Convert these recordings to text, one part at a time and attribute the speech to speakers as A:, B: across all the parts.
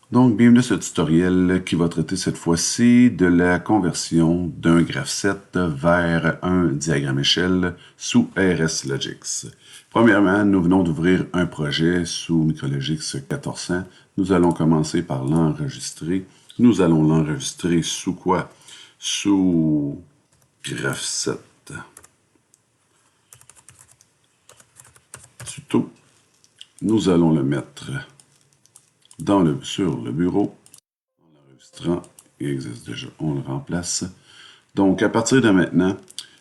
A: Donc, bienvenue à ce tutoriel qui va traiter cette fois-ci de la conversion d'un graph-set vers un diagramme échelle sous RSLogix. Premièrement, nous venons d'ouvrir un projet sous Micrologix 1400. Nous allons commencer par l'enregistrer. Nous allons l'enregistrer sous quoi? Sous graph-set. Tuto. Nous allons le mettre sur le bureau. En l'enregistrant, il existe déjà, on le remplace. Donc, à partir de maintenant,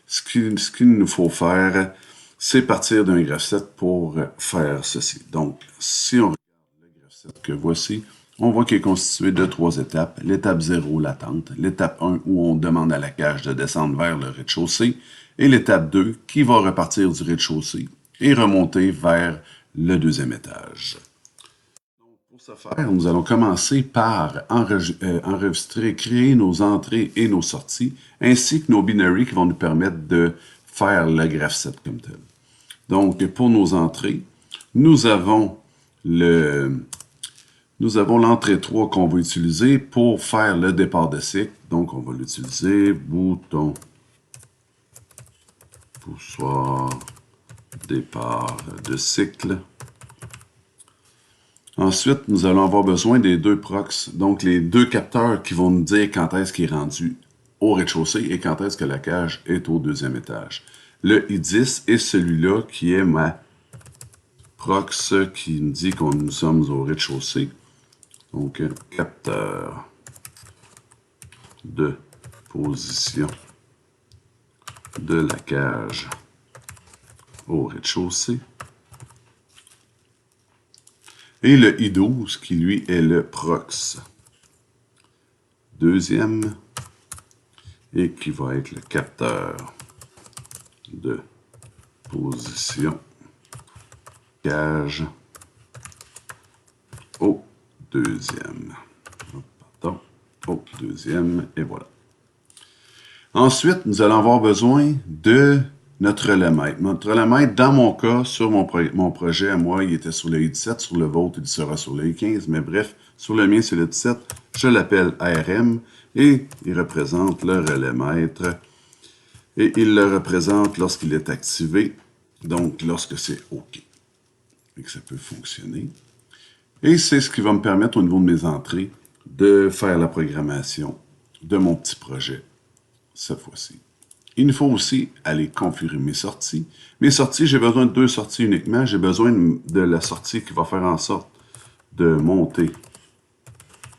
A: ce qu'il nous faut faire, c'est partir d'un graph-set pour faire ceci. Donc, si on regarde le graph-set que voici, on voit qu'il est constitué de 3 étapes. L'étape 0, l'attente. L'étape 1, où on demande à la cage de descendre vers le rez-de-chaussée. Et l'étape 2, qui va repartir du rez-de-chaussée et remonter vers le deuxième étage. Pour ce faire, nous allons commencer par enregistrer, créer nos entrées et nos sorties, ainsi que nos binaries qui vont nous permettre de faire le graph-set comme tel. Donc, pour nos entrées, nous avons l'entrée 3 qu'on va utiliser pour faire le départ de cycle. Donc, on va l'utiliser, bouton, poussoir, départ de cycle. Ensuite, nous allons avoir besoin des deux prox, donc les deux capteurs qui vont nous dire quand est-ce qu'il est rendu au rez-de-chaussée et quand est-ce que la cage est au deuxième étage. Le I10 est celui-là qui est ma prox qui nous dit que nous sommes au rez-de-chaussée. Donc, capteur de position de la cage au rez-de-chaussée. Et le I12 qui lui est le prox. Deuxième, et qui va être le capteur de position cage au deuxième. Pardon, au deuxième, et voilà. Ensuite, nous allons avoir besoin de notre relemètre. Notre relemètre, dans mon cas, sur mon projet à moi, il était sur le I17, sur le vôtre, il sera sur le I15, mais bref, sur le mien, c'est le 17. Je l'appelle ARM et il représente le relemètre. Et il le représente lorsqu'il est activé, donc lorsque c'est OK. Et que ça peut fonctionner. Et c'est ce qui va me permettre, au niveau de mes entrées, de faire la programmation de mon petit projet, cette fois-ci. Il nous faut aussi aller configurer mes sorties. Mes sorties, j'ai besoin de 2 sorties uniquement. J'ai besoin de la sortie qui va faire en sorte de monter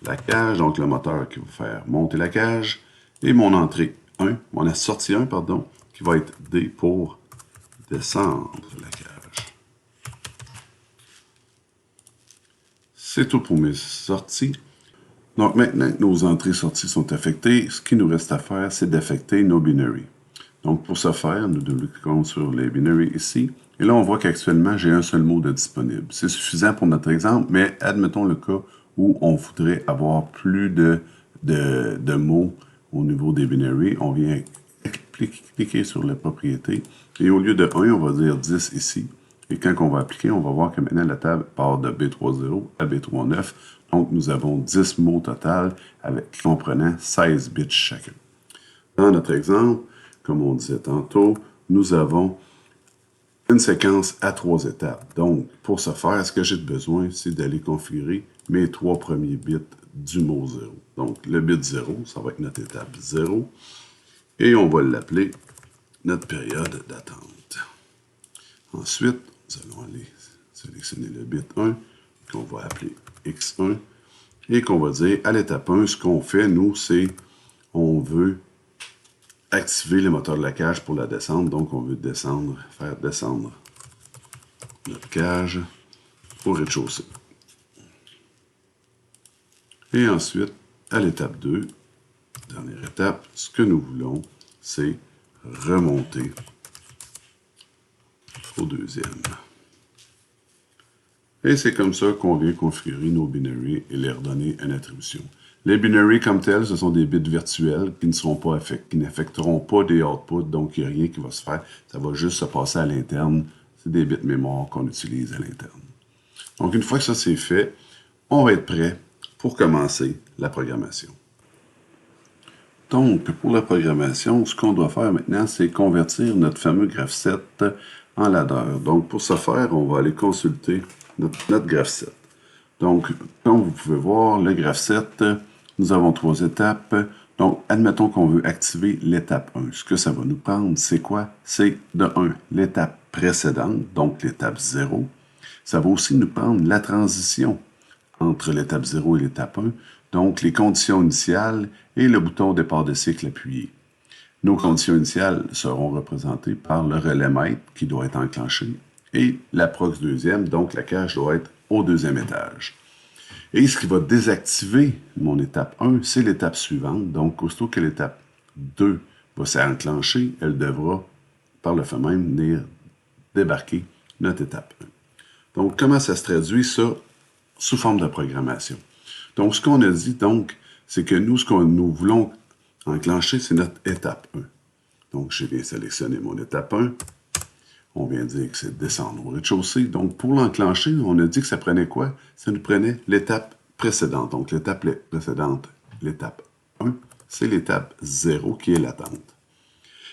A: la cage, donc le moteur qui va faire monter la cage, et mon entrée 1, mon sortie 1, pardon, qui va être D pour descendre la cage. C'est tout pour mes sorties. Donc maintenant que nos entrées-sorties sont affectées, ce qu'il nous reste à faire, c'est d'affecter nos binaries. Donc pour ce faire, nous cliquons sur les binaries ici. Et là, on voit qu'actuellement, j'ai un seul mot de disponible. C'est suffisant pour notre exemple, mais admettons le cas où on voudrait avoir plus de mots au niveau des binaries. On vient cliquer sur les propriétés. Et au lieu de 1, on va dire 10 ici. Et quand on va appliquer, on va voir que maintenant la table part de B30 à B39. Donc nous avons 10 mots total comprenant 16 bits chacun. Dans notre exemple, comme on disait tantôt, nous avons une séquence à 3 étapes. Donc, pour ce faire, ce que j'ai besoin, c'est d'aller configurer mes 3 premiers bits du mot 0. Donc, le bit 0, ça va être notre étape 0. Et on va l'appeler notre période d'attente. Ensuite, nous allons aller sélectionner le bit 1, qu'on va appeler X1, et qu'on va dire, à l'étape 1, ce qu'on fait, nous, c'est, on veut activer le moteur de la cage pour la descendre. Donc, on veut descendre, faire descendre notre cage au rez-de-chaussée. Et ensuite, à l'étape 2, dernière étape, ce que nous voulons, c'est remonter au deuxième. Et c'est comme ça qu'on vient configurer nos binaries et leur donner une attribution. Les binaries comme tels, ce sont des bits virtuels qui ne seront pas qui n'affecteront pas des outputs, donc il n'y a rien qui va se faire. Ça va juste se passer à l'interne. C'est des bits mémoire qu'on utilise à l'interne. Donc une fois que ça c'est fait, on va être prêt pour commencer la programmation. Donc, pour la programmation, ce qu'on doit faire maintenant, c'est convertir notre fameux graph7 en ladder. Donc, pour ce faire, on va aller consulter notre graph7. Donc, comme vous pouvez voir, le graph7, nous avons 3 étapes. Donc, admettons qu'on veut activer l'étape 1. Ce que ça va nous prendre, c'est quoi? C'est de 1, l'étape précédente, donc l'étape 0. Ça va aussi nous prendre la transition entre l'étape 0 et l'étape 1, donc les conditions initiales et le bouton départ de cycle appuyé. Nos conditions initiales seront représentées par le relais maître qui doit être enclenché et la prox deuxième, donc la cache doit être au deuxième étage. Et ce qui va désactiver mon étape 1, c'est l'étape suivante. Donc, aussitôt que l'étape 2 va s'enclencher, elle devra, par le fait même, venir débarquer notre étape 1. Donc, comment ça se traduit, ça, sous forme de programmation? Donc, ce qu'on a dit, donc, c'est que nous, ce que nous voulons enclencher, c'est notre étape 1. Donc, j'ai bien sélectionné mon étape 1. On vient dire que c'est descendre au rez-de-chaussée. Donc, pour l'enclencher, on a dit que ça prenait quoi? Ça nous prenait l'étape précédente. Donc, l'étape précédente, l'étape 1, c'est l'étape 0 qui est l'attente.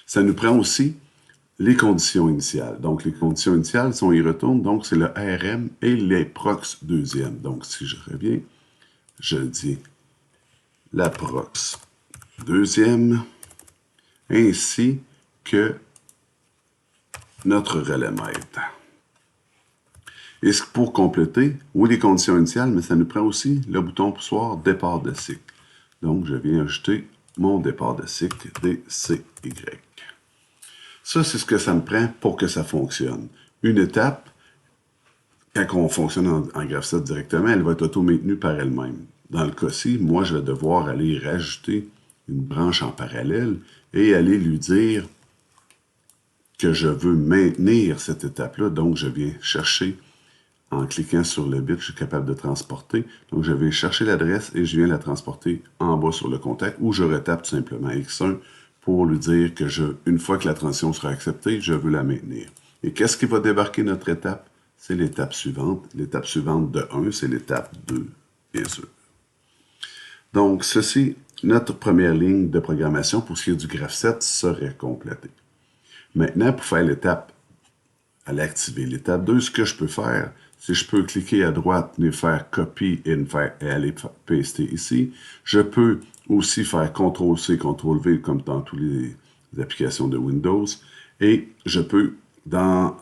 A: Ça nous prend aussi les conditions initiales. Donc, les conditions initiales, si on y retourne, donc c'est le RM et les prox deuxième. Donc, si je reviens, je dis la prox deuxième, ainsi que notre relais maître. Et pour compléter, oui, les conditions initiales, mais ça nous prend aussi le bouton poussoir départ de cycle. Donc, je viens ajouter mon départ de cycle DCY. Ça, c'est ce que ça me prend pour que ça fonctionne. Une étape, quand on fonctionne en graph7 directement, elle va être auto-maintenue par elle-même. Dans le cas-ci, moi, je vais devoir aller rajouter une branche en parallèle et aller lui dire que je veux maintenir cette étape-là. Donc, je viens chercher, en cliquant sur le bit, je suis capable de transporter. Donc, je vais chercher l'adresse et je viens la transporter en bas sur le contact ou je retape tout simplement X1 pour lui dire que une fois que la transition sera acceptée, je veux la maintenir. Et qu'est-ce qui va débarquer notre étape? C'est l'étape suivante. L'étape suivante de 1, c'est l'étape 2, bien sûr. Donc, ceci, notre première ligne de programmation pour ce qui est du graph7 serait complétée. Maintenant, pour faire l'étape, aller activer l'étape 2, ce que je peux faire, c'est que je peux cliquer à droite, venir faire copy et aller paster ici. Je peux aussi faire CTRL-C, CTRL-V comme dans toutes les applications de Windows. Et je peux,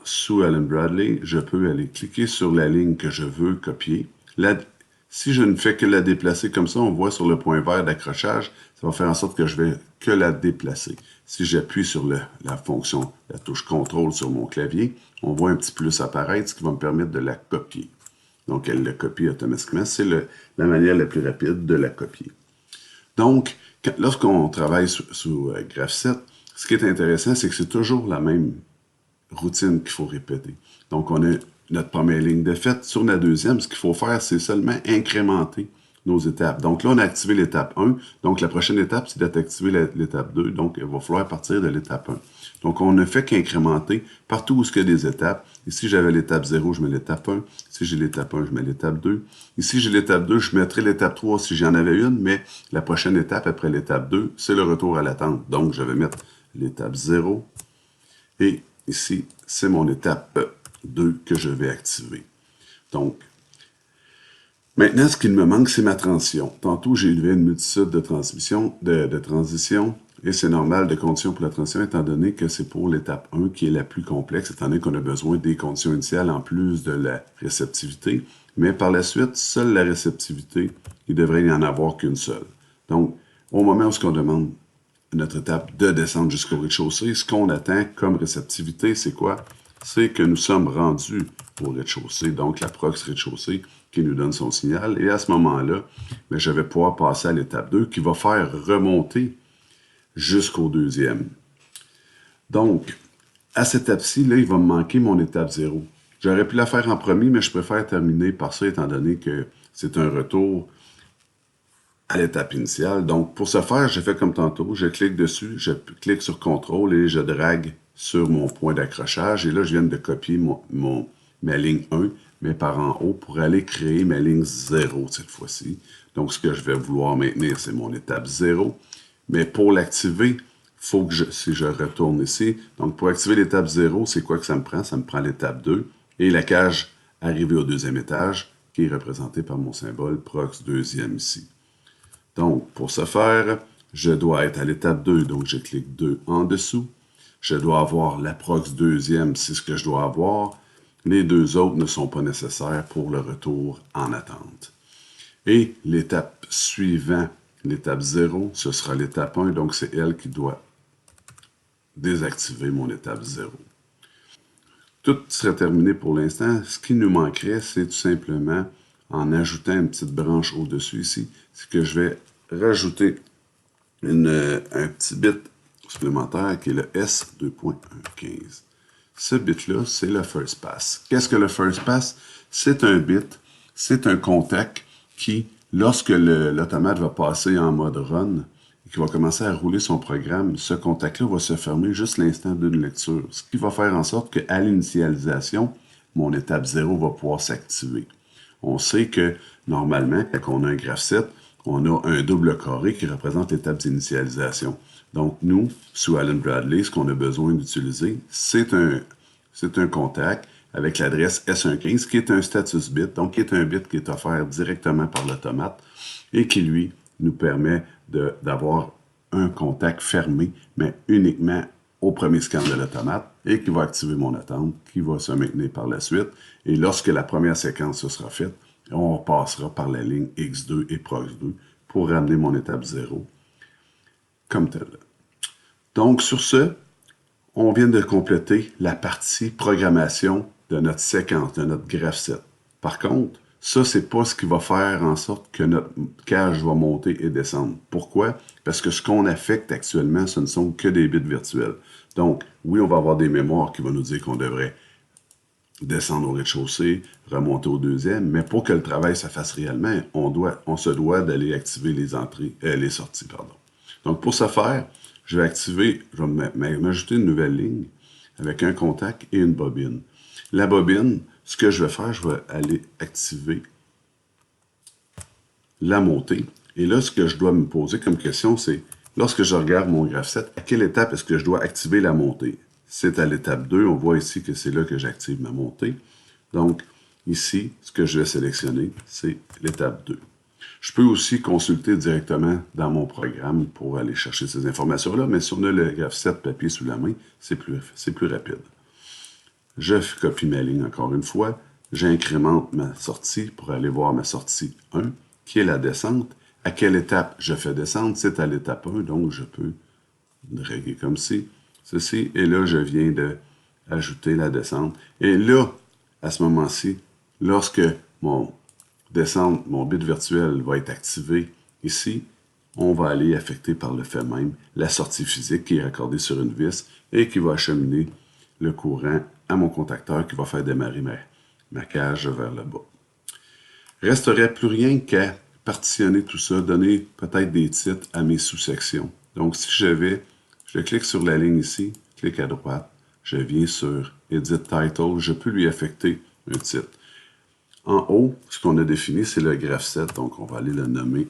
A: sous Allen Bradley, je peux aller cliquer sur la ligne que je veux copier. Si je ne fais que la déplacer comme ça, on voit sur le point vert d'accrochage, ça va faire en sorte que je vais que la déplacer. Si j'appuie sur la fonction, la touche CTRL sur mon clavier, on voit un petit plus apparaître, ce qui va me permettre de la copier. Donc, elle la copie automatiquement. C'est la manière la plus rapide de la copier. Donc, lorsqu'on travaille sous graph7, ce qui est intéressant, c'est que c'est toujours la même routine qu'il faut répéter. Donc, on a notre première ligne de fait. Sur la deuxième, ce qu'il faut faire, c'est seulement incrémenter nos étapes. Donc là, on a activé l'étape 1. Donc, la prochaine étape, c'est d'activer l'étape 2. Donc, il va falloir partir de l'étape 1. Donc, on ne fait qu'incrémenter partout où il y a des étapes. Ici, j'avais l'étape 0, je mets l'étape 1. Ici, j'ai l'étape 1, je mets l'étape 2. Ici, j'ai l'étape 2, je mettrai l'étape 3 si j'en avais une, mais la prochaine étape après l'étape 2, c'est le retour à l'attente. Donc, je vais mettre l'étape 0. Et ici, c'est mon étape 2 que je vais activer. Donc, maintenant, ce qu'il me manque, c'est ma transition. Tantôt, j'ai élevé une multitude de transitions, et c'est normal de conditions pour la transition, étant donné que c'est pour l'étape 1 qui est la plus complexe, étant donné qu'on a besoin des conditions initiales en plus de la réceptivité. Mais par la suite, seule la réceptivité, il devrait y en avoir qu'une seule. Donc, au moment où on demande notre étape de descendre jusqu'au rez-de-chaussée, ce qu'on attend comme réceptivité, c'est quoi? C'est que nous sommes rendus au rez-de-chaussée, donc la prox rez-de-chaussée qui nous donne son signal. Et à ce moment-là, je vais pouvoir passer à l'étape 2 qui va faire remonter jusqu'au deuxième. Donc, à cette étape-ci, là, il va me manquer mon étape 0. J'aurais pu la faire en premier, mais je préfère terminer par ça, étant donné que c'est un retour à l'étape initiale. Donc, pour ce faire, j'ai fait comme tantôt. Je clique dessus, je clique sur CTRL et je drague sur mon point d'accrochage. Et là, je viens de copier ma ligne 1 mais par en haut pour aller créer ma ligne 0 cette fois-ci. Donc, ce que je vais vouloir maintenir, c'est mon étape 0. Mais pour l'activer, faut que si je retourne ici, donc pour activer l'étape 0, c'est quoi que ça me prend? Ça me prend l'étape 2 et la cage arrivée au deuxième étage, qui est représentée par mon symbole prox deuxième ici. Donc, pour ce faire, je dois être à l'étape 2, donc je clique 2 en dessous. Je dois avoir la prox deuxième, c'est ce que je dois avoir. Les deux autres ne sont pas nécessaires pour le retour en attente. Et l'étape suivante, l'étape 0, ce sera l'étape 1, donc c'est elle qui doit désactiver mon étape 0. Tout serait terminé pour l'instant. Ce qui nous manquerait, c'est tout simplement, en ajoutant une petite branche au-dessus ici, c'est que je vais rajouter un petit bit supplémentaire qui est le S2.15. Ce bit-là, c'est le first pass. Qu'est-ce que le first pass? C'est un bit, c'est un contact qui, lorsque l'automate va passer en mode run, et qu'il va commencer à rouler son programme, ce contact-là va se fermer juste l'instant d'une lecture. Ce qui va faire en sorte qu'à l'initialisation, mon étape 0 va pouvoir s'activer. On sait que, normalement, quand on a un graph set, on a un double carré qui représente l'étape d'initialisation. Donc, nous, sous Allen Bradley, ce qu'on a besoin d'utiliser, c'est un contact avec l'adresse S15, qui est un status bit, donc qui est un bit qui est offert directement par l'automate et qui, lui, nous permet d'avoir un contact fermé, mais uniquement au premier scan de l'automate et qui va activer mon attente, qui va se maintenir par la suite. Et lorsque la première séquence se sera faite, on repassera par la ligne X2 et Prox2 pour ramener mon étape 0 comme tel. Donc, sur ce, on vient de compléter la partie programmation de notre séquence, de notre graph set. Par contre, ça, c'est pas ce qui va faire en sorte que notre cage va monter et descendre. Pourquoi? Parce que ce qu'on affecte actuellement, ce ne sont que des bits virtuels. Donc, oui, on va avoir des mémoires qui vont nous dire qu'on devrait descendre au rez-de-chaussée, remonter au deuxième, mais pour que le travail se fasse réellement, on se doit d'aller activer les sorties. Donc, pour ce faire, je vais m'ajouter une nouvelle ligne avec un contact et une bobine. La bobine, ce que je vais faire, je vais aller activer la montée. Et là, ce que je dois me poser comme question, c'est, lorsque je regarde mon graph set, à quelle étape est-ce que je dois activer la montée? C'est à l'étape 2. On voit ici que c'est là que j'active ma montée. Donc, ici, ce que je vais sélectionner, c'est l'étape 2. Je peux aussi consulter directement dans mon programme pour aller chercher ces informations-là, mais si on a le graph set papier sous la main, c'est plus rapide. Je copie ma ligne encore une fois. J'incrémente ma sortie pour aller voir ma sortie 1, qui est la descente. À quelle étape je fais descendre? C'est à l'étape 1, donc je peux draguer comme ceci. Et là, je viens d'ajouter la descente. Et là, à ce moment-ci, lorsque mon bit virtuel va être activé ici, on va aller affecter par le fait même la sortie physique qui est raccordée sur une vis et qui va acheminer le courant à mon contacteur qui va faire démarrer ma cage vers le bas. Resterait plus rien qu'à partitionner tout ça, donner peut-être des titres à mes sous-sections. Donc, si je clique sur la ligne ici, clique à droite, je viens sur Edit Title, je peux lui affecter un titre. En haut, ce qu'on a défini, c'est le graph set, donc on va aller le nommer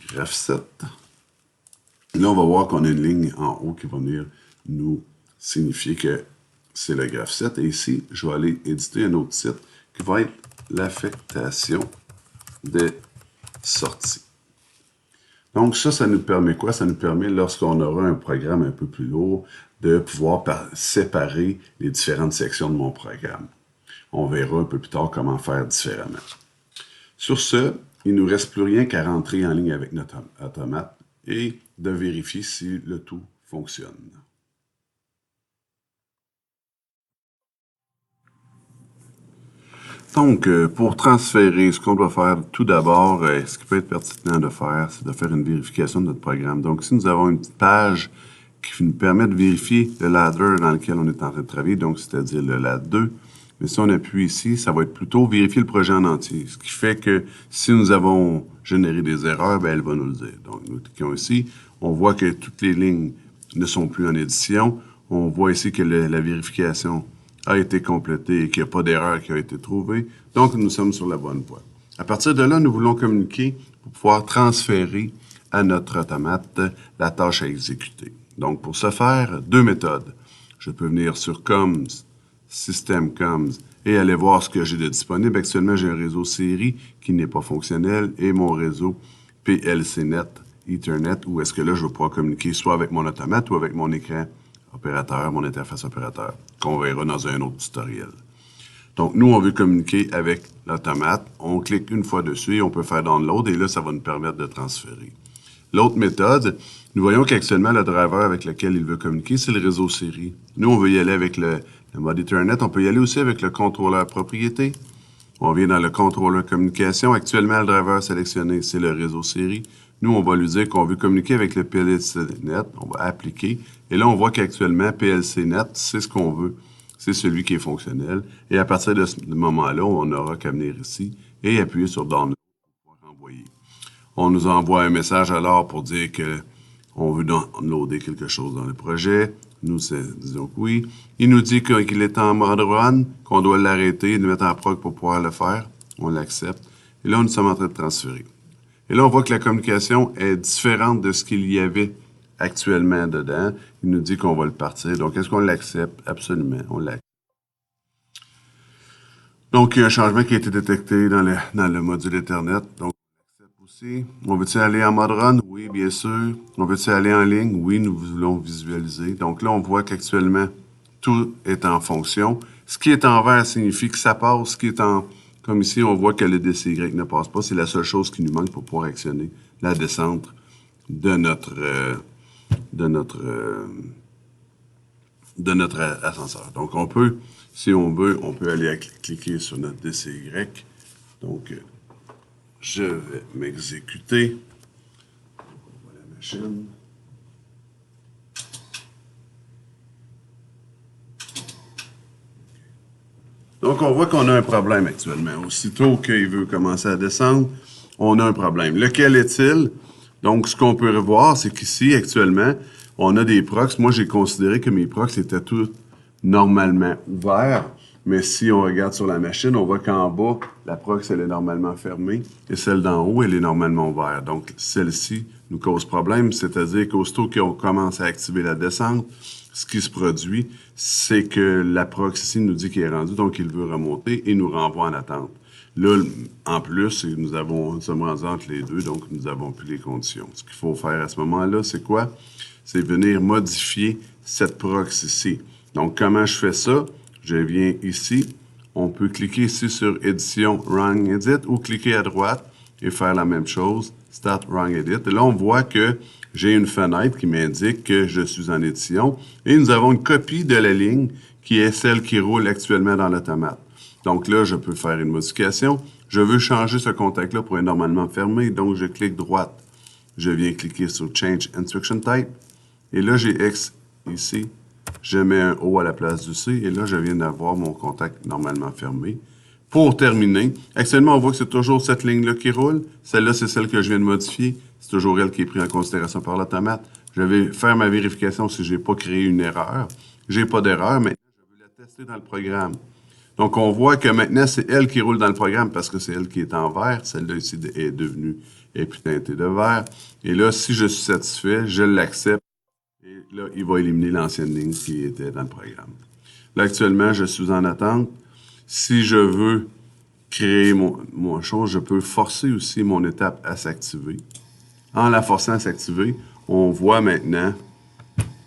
A: graph set. Là, on va voir qu'on a une ligne en haut qui va venir nous signifier que c'est le graph set. Et ici, je vais aller éditer un autre titre qui va être l'affectation des sorties. Donc ça nous permet quoi? Ça nous permet, lorsqu'on aura un programme un peu plus lourd, de pouvoir séparer les différentes sections de mon programme. On verra un peu plus tard comment faire différemment. Sur ce, il ne nous reste plus rien qu'à rentrer en ligne avec notre automate et de vérifier si le tout fonctionne. Donc, pour transférer, ce qu'on doit faire tout d'abord, ce qui peut être pertinent de faire, c'est de faire une vérification de notre programme. Donc, si nous avons une petite page qui nous permet de vérifier le ladder dans lequel on est en train de travailler, donc c'est-à-dire le LAD 2, mais si on appuie ici, ça va être plutôt vérifier le projet en entier. Ce qui fait que si nous avons généré des erreurs, ben, elle va nous le dire. Donc, nous cliquons ici. On voit que toutes les lignes ne sont plus en édition. On voit ici que la vérification a été complété et qu'il n'y a pas d'erreur qui a été trouvée. Donc, nous sommes sur la bonne voie. À partir de là, nous voulons communiquer pour pouvoir transférer à notre automate la tâche à exécuter. Donc, pour ce faire, deux méthodes. Je peux venir sur Comms, System Comms, et aller voir ce que j'ai de disponible. Actuellement, j'ai un réseau série qui n'est pas fonctionnel et mon réseau PLCnet, Ethernet, où est-ce que là, je vais pouvoir communiquer soit avec mon automate ou avec mon écran opérateur, mon interface opérateur, qu'on verra dans un autre tutoriel. Donc, nous, on veut communiquer avec l'automate. On clique une fois dessus et on peut faire download et là, ça va nous permettre de transférer. L'autre méthode, nous voyons qu'actuellement, le driver avec lequel il veut communiquer, c'est le réseau série. Nous, on veut y aller avec le mode Ethernet. On peut y aller aussi avec le contrôleur propriété. On vient dans le contrôleur communication. Actuellement, le driver sélectionné, c'est le réseau série. Nous, on va lui dire qu'on veut communiquer avec le PLCnet. On va appliquer. Et là, on voit qu'actuellement, PLCnet, c'est ce qu'on veut. C'est celui qui est fonctionnel. Et à partir de ce moment-là, on n'aura qu'à venir ici et appuyer sur Download pour pouvoir envoyer. On nous envoie un message alors pour dire qu'on veut downloader quelque chose dans le projet. Nous disons que oui. Il nous dit qu'il est en mode run, qu'on doit l'arrêter et le mettre en prog pour pouvoir le faire. On l'accepte. Et là, nous sommes en train de transférer. Et là, on voit que la communication est différente de ce qu'il y avait actuellement dedans. Il nous dit qu'on va le partir. Donc, est-ce qu'on l'accepte? Absolument, on l'accepte. Donc, il y a un changement qui a été détecté dans le module Ethernet. Donc, on l'accepte aussi. On veut-il aller en mode run? Oui, bien sûr. On veut-il aller en ligne? Oui, nous voulons visualiser. Donc là, on voit qu'actuellement, tout est en fonction. Ce qui est en vert signifie que ça passe. Ce qui est en... Comme ici, on voit que le DCY ne passe pas. C'est la seule chose qui nous manque pour pouvoir actionner la descente de notre ascenseur. Donc, on peut, si on veut, on peut aller cliquer sur notre DCY. Donc, je vais m'exécuter. On va la machine. Donc, on voit qu'on a un problème actuellement. Aussitôt qu'il veut commencer à descendre, on a un problème. Lequel est-il? Donc, ce qu'on peut revoir, c'est qu'ici, actuellement, on a des procs. Moi, j'ai considéré que mes procs étaient tous normalement ouverts. Mais si on regarde sur la machine, on voit qu'en bas, la prox, elle est normalement fermée. Et celle d'en haut, elle est normalement ouverte. Donc, celle-ci nous cause problème. C'est-à-dire qu'aussitôt qu'on commence à activer la descente, ce qui se produit, c'est que la prox ici nous dit qu'il est rendu, donc il veut remonter et nous renvoie en attente. Là, en plus, nous sommes rendus entre les deux, donc nous avons plus les conditions. Ce qu'il faut faire à ce moment-là, c'est quoi? C'est venir modifier cette prox ici. Donc, comment je fais ça? Je viens ici. On peut cliquer ici sur Édition Wrong Edit ou cliquer à droite et faire la même chose, Start Wrong Edit. Et là, on voit que j'ai une fenêtre qui m'indique que je suis en édition et nous avons une copie de la ligne qui est celle qui roule actuellement dans l'automate. Donc là, je peux faire une modification. Je veux changer ce contact-là pour être normalement fermé, donc je clique droite. Je viens cliquer sur Change Instruction Type et là, j'ai X ici. Je mets un O à la place du C et là, je viens d'avoir mon contact normalement fermé. Pour terminer, actuellement, on voit que c'est toujours cette ligne-là qui roule. Celle-là, c'est celle que je viens de modifier. C'est toujours elle qui est prise en considération par l'automate. Je vais faire ma vérification si je n'ai pas créé une erreur. Je n'ai pas d'erreur, mais je veux la tester dans le programme. Donc, on voit que maintenant, c'est elle qui roule dans le programme parce que c'est elle qui est en vert. Celle-là ici est plus teintée de vert. Et là, si je suis satisfait, je l'accepte. Et là, il va éliminer l'ancienne ligne qui était dans le programme. Là, actuellement, je suis en attente. Si je veux créer mon chose, je peux forcer aussi mon étape à s'activer. En la forçant à s'activer, on voit maintenant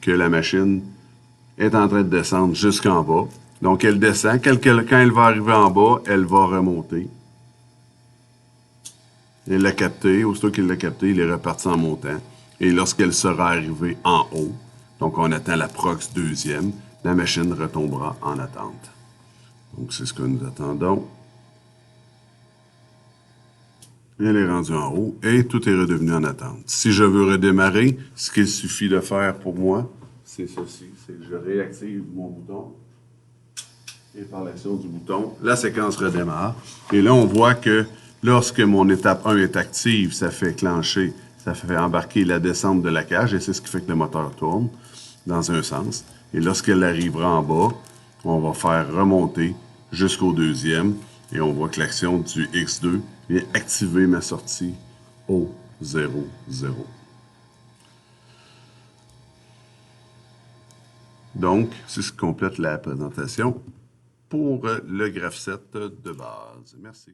A: que la machine est en train de descendre jusqu'en bas. Donc, elle descend. Quand elle va arriver en bas, elle va remonter. Elle l'a capté. Aussitôt qu'il l'a capté, il est reparti en montant. Et lorsqu'elle sera arrivée en haut, donc on attend la prox deuxième, la machine retombera en attente. Donc, c'est ce que nous attendons. Elle est rendue en haut et tout est redevenu en attente. Si je veux redémarrer, ce qu'il suffit de faire pour moi, c'est ceci. C'est que je réactive mon bouton et par l'action du bouton, la séquence redémarre. Et là, on voit que lorsque mon étape 1 est active, ça fait clencher, ça fait embarquer la descente de la cage et c'est ce qui fait que le moteur tourne dans un sens. Et lorsqu'elle arrivera en bas, On va faire remonter jusqu'au deuxième et on voit que l'action du X2 vient activer ma sortie au 0, 0. Donc, c'est ce qui complète la présentation pour le graph set de base. Merci.